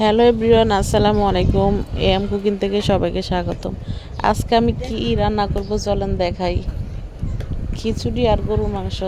Hello everyone, আসসালামু আলাইকুম। M cooking থেকে সবাইকে স্বাগতম। আজকে আমি কি রান্না করব চলেন দেখাই। খিচুড়ি আর গরুর মাংস।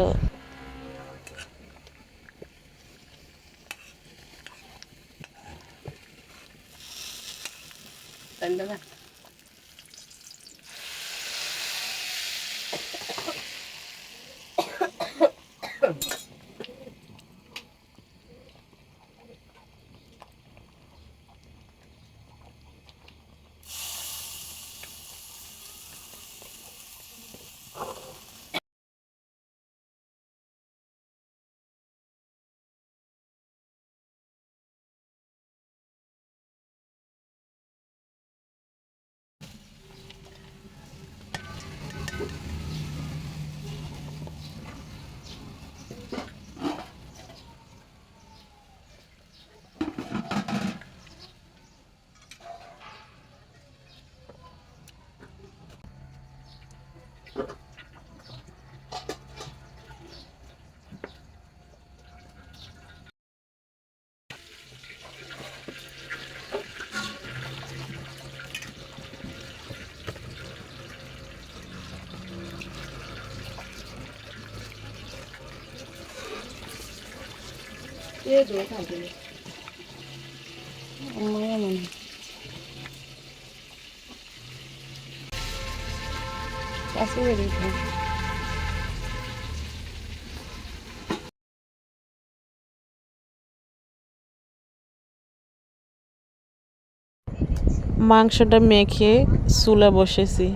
মাংসটা মেখে চুলা বসেছি।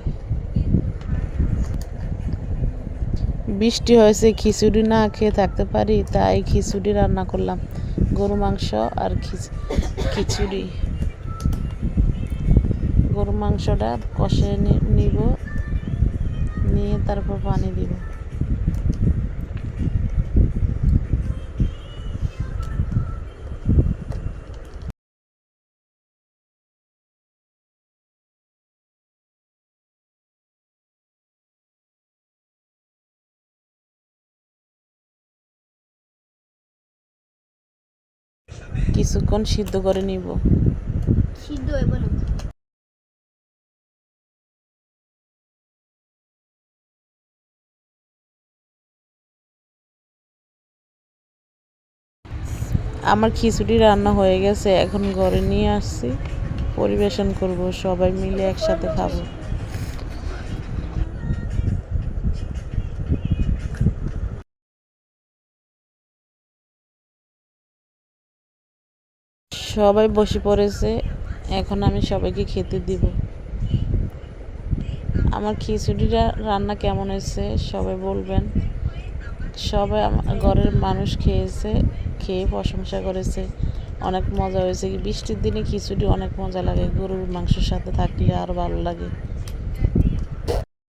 বৃষ্টি হয়েছে, খিচুড়ি না খেয়ে থাকতে পারি, তাই খিচুড়ি রান্না করলাম। গরু মাংস আর খিচুড়ি। গরু মাংসটা কষে নিব, নিয়ে তারপর পানি দিব। কিছুক্ষণ সিদ্ধ করে নিব। সিদ্ধ হইব না। আমার খিচুড়ি রান্না হয়ে গেছে, এখন ঘরে নিয়ে আসছি, পরিবেশন করব, সবাই মিলে একসাথে খাবো। সবাই বসে পড়েছে, এখন আমি সবাইকে খেতে দিব। আমার খিচুড়িটা রান্না কেমন হয়েছে সবাই বলবেন। সবাই আমার ঘরের মানুষ খেয়েছে, খেয়ে প্রশংসা করেছে, অনেক মজা হয়েছে। বৃষ্টির দিনে খিচুড়ি অনেক মজা লাগে, গরুর মাংসের সাথে থাকলে আরও ভালো লাগে।